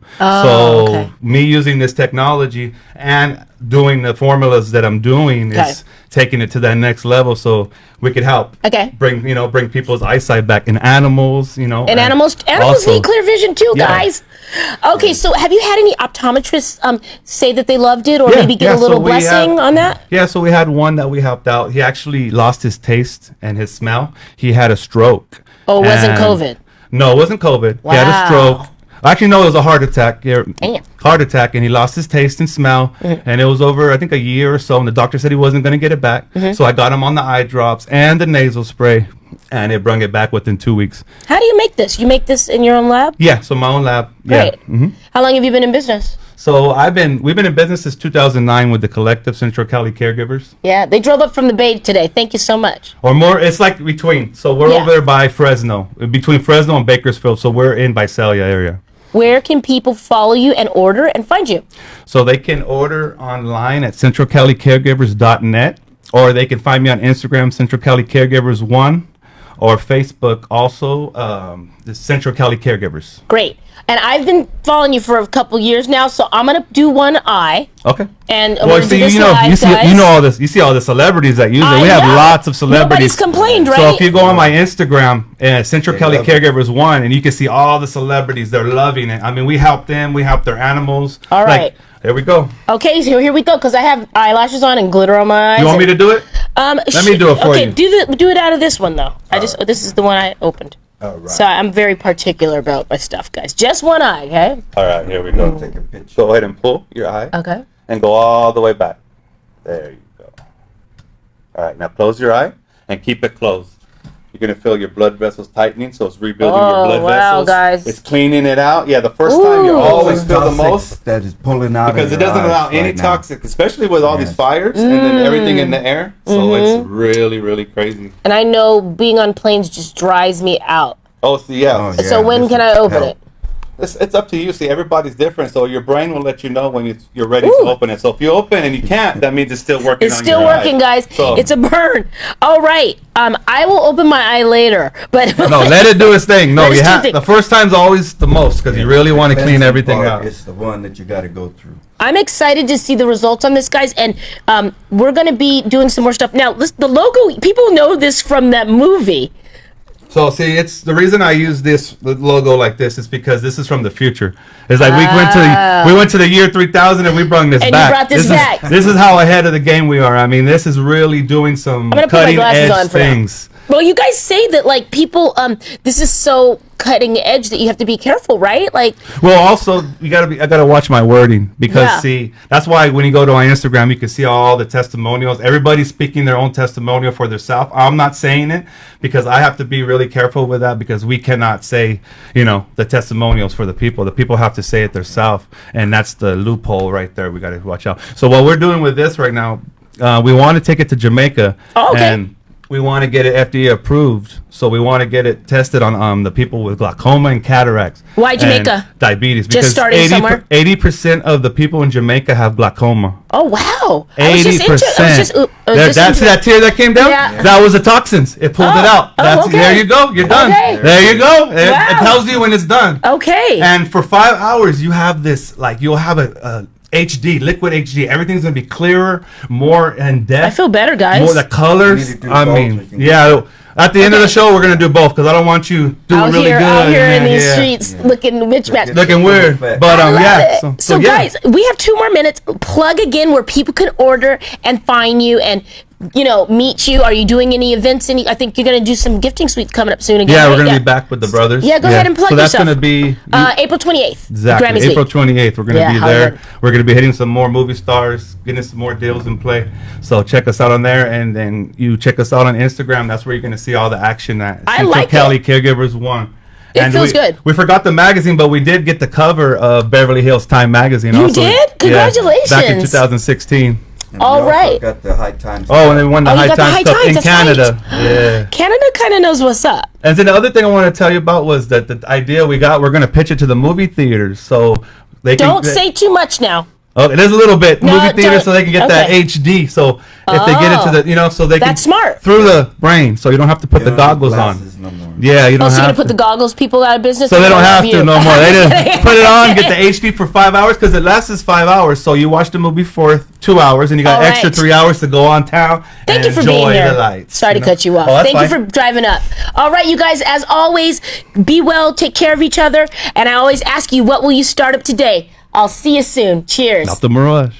Speaker 5: Me using this technology and doing the formulas that I'm doing is taking it to that next level, so we could help bring people's eyesight back in animals, And
Speaker 3: animals need clear vision too, guys. Okay, so have you had any optometrists say that they loved it, or maybe get a little blessing on that?
Speaker 5: Yeah, so we had one that we helped out. He actually lost his taste and his smell. He had a stroke.
Speaker 3: Oh, it wasn't COVID?
Speaker 5: No, it wasn't COVID.
Speaker 3: Wow.
Speaker 5: He had a stroke. Actually, no, it was a heart attack.
Speaker 3: Damn.
Speaker 5: Heart attack, and he lost his taste and smell, and it was over, I think, a year or so, and the doctor said he wasn't going to get it back. So I got him on the eye drops and the nasal spray, and it brought it back within 2 weeks.
Speaker 3: How do you make this? You make this in your own lab?
Speaker 5: Yeah, so my own lab.
Speaker 3: Great.
Speaker 5: Yeah.
Speaker 3: How long have you been in business?
Speaker 5: So we've been in business since 2009 with the collective Central Cali Caregivers.
Speaker 3: Yeah, they drove up from the Bay today. Thank you so much.
Speaker 5: Or more, it's like between. So we're over there by Fresno, between Fresno and Bakersfield. So we're in Visalia area.
Speaker 3: Where can people follow you and order and find you?
Speaker 5: So they can order online at centralcalicaregivers.net, or they can find me on Instagram, Central Cali Caregivers 1, or Facebook also, the Central Cali Caregivers.
Speaker 3: Great. And I've been following you for a couple years now, so I'm gonna do one eye.
Speaker 5: Okay.
Speaker 3: And
Speaker 5: well, see, you know all this. You see all the celebrities that use it. We have lots of celebrities.
Speaker 3: Nobody's complained, right?
Speaker 5: So if you go on my Instagram, Central Cali Caregivers 1, and you can see all the celebrities. They're loving it. I mean, we help them. We help their animals.
Speaker 3: All right.
Speaker 5: There we go.
Speaker 3: Okay, so here we go. Because I have eyelashes on and glitter on my eyes.
Speaker 5: You want me to do it? Let me do it for you.
Speaker 3: Okay, do it out of this one though. This is the one I opened.
Speaker 5: All right.
Speaker 3: So I'm very particular about my stuff, guys. Just one eye, okay?
Speaker 5: All right, here we go. Take a picture. Go ahead and pull your eye.
Speaker 3: Okay.
Speaker 5: And go all the way back. There you go. All right, now close your eye and keep it closed. You're going to feel your blood vessels tightening, so it's rebuilding your blood vessels.
Speaker 3: Guys.
Speaker 5: It's cleaning it out. Yeah, the first time you always feel the most.
Speaker 7: That is pulling out
Speaker 5: because it doesn't allow any toxic, especially with all these fires and then everything in the air. So it's really, really crazy.
Speaker 3: And I know being on planes just dries me out.
Speaker 5: Oh, so yeah.
Speaker 3: So when can I open it?
Speaker 5: It's up to you. See, everybody's different, so your brain will let you know when you're ready to open it. So if you open and you can't, that means it's still working.
Speaker 3: It's still working, guys. So. It's a burn. All right. I will open my eye later, but
Speaker 5: no, let it do its thing. No, you have the first time's always the most because you really want to clean everything out.
Speaker 7: It's the one that you got to go through.
Speaker 3: I'm excited to see the results on this, guys, and we're going to be doing some more stuff. Now, the logo, people know this from that movie.
Speaker 5: So see, it's the reason I use this logo like this is because this is from the future. It's like we went to the year 3000 and we brought this back.
Speaker 3: And you brought this back.
Speaker 5: This is how ahead of the game we are. I mean, this is really doing some cutting edge things.
Speaker 3: Well, you guys say that like people, this is so cutting edge that you have to be careful, right? Like,
Speaker 5: well, also I gotta watch my wording because see, that's why when you go to my Instagram, you can see all the testimonials. Everybody's speaking their own testimonial for themselves. I'm not saying it because I have to be really careful with that because we cannot say, the testimonials for the people. The people have to say it themselves, and that's the loophole right there. We gotta watch out. So what we're doing with this right now, we want to take it to Jamaica.
Speaker 3: Oh, okay.
Speaker 5: And we want to get it FDA approved, so we want to get it tested on the people with glaucoma and cataracts.
Speaker 3: Why Jamaica?
Speaker 5: Diabetes.
Speaker 3: Just starting somewhere?
Speaker 5: 80% of the people in Jamaica have glaucoma.
Speaker 3: Oh, wow.
Speaker 5: 80%. That tear that came down?
Speaker 3: Yeah.
Speaker 5: That was the toxins. It pulled it out.
Speaker 3: Okay.
Speaker 5: There you go. You're done.
Speaker 3: Okay.
Speaker 5: There you go. It
Speaker 3: Wow.
Speaker 5: tells you when it's done.
Speaker 3: Okay.
Speaker 5: And for 5 hours, you have this, you'll have a HD, liquid HD. Everything's gonna be clearer, more in depth.
Speaker 3: I feel better, guys.
Speaker 5: More the colors. At the end of the show, we're gonna do both because I don't want you doing really good
Speaker 3: out here in these streets looking mismatched,
Speaker 5: looking weird. But
Speaker 3: So guys, we have 2 more minutes. Plug again where people can order and find you and meet you. Are you doing any events? I think you're gonna do some gifting suites coming up soon again.
Speaker 5: Yeah, we're gonna be back with the brothers.
Speaker 3: Yeah, go ahead and plug yourself.
Speaker 5: So that's gonna be
Speaker 3: April 28th.
Speaker 5: Exactly, April 28th. We're gonna be there. We're gonna be hitting some more movie stars, getting some more deals in play. So check us out on there, and then you check us out on Instagram. That's where you're gonna see all the action at Central Cali Caregivers 1.
Speaker 3: It feels good.
Speaker 5: We forgot the magazine, but we did get the cover of Beverly Hills Time magazine.
Speaker 3: You
Speaker 5: also.
Speaker 3: did? Congratulations.
Speaker 5: Back in 2016.
Speaker 7: And
Speaker 3: All
Speaker 7: we also
Speaker 3: right.
Speaker 7: got the High Times.
Speaker 5: Oh, and they won the
Speaker 3: you
Speaker 5: High
Speaker 3: got the
Speaker 5: Times
Speaker 3: High
Speaker 5: stuff
Speaker 3: Times,
Speaker 5: in
Speaker 3: that's
Speaker 5: Canada.
Speaker 3: right.
Speaker 5: Yeah.
Speaker 3: Canada kind of knows what's up.
Speaker 5: And then the other thing I want to tell you about was that the idea we're going to pitch it to the movie theaters. So they
Speaker 3: Don't
Speaker 5: can.
Speaker 3: say too much now.
Speaker 5: Oh, it is a little bit
Speaker 3: No,
Speaker 5: movie theater,
Speaker 3: don't-
Speaker 5: so they can get that
Speaker 3: okay.
Speaker 5: HD. So if they get into the, so they
Speaker 3: That's
Speaker 5: can
Speaker 3: smart.
Speaker 5: through the brain, so you don't have to put
Speaker 7: You
Speaker 5: the
Speaker 7: don't need
Speaker 5: goggles on.
Speaker 7: glasses no more.
Speaker 5: Yeah, you
Speaker 3: Oh,
Speaker 5: don't
Speaker 3: so you're
Speaker 5: have
Speaker 3: gonna put
Speaker 5: to.
Speaker 3: the goggles people out of business?
Speaker 5: So they don't have to
Speaker 3: you.
Speaker 5: no more. They just put it on, get the HD for 5 hours because it lasts 5 hours. So you watch the movie for 2 hours, and you got
Speaker 3: All
Speaker 5: extra
Speaker 3: right.
Speaker 5: 3 hours to go on town.
Speaker 3: Thank
Speaker 5: and
Speaker 3: you for
Speaker 5: enjoy
Speaker 3: being here.
Speaker 5: the lights.
Speaker 3: Sorry to cut you off.
Speaker 5: Oh, that's
Speaker 3: Thank you
Speaker 5: fine.
Speaker 3: for driving up. All right, you guys, as always, be well, take care of each other. And I always ask you, what will you start up today? I'll see you soon. Cheers.
Speaker 5: Not the mirage.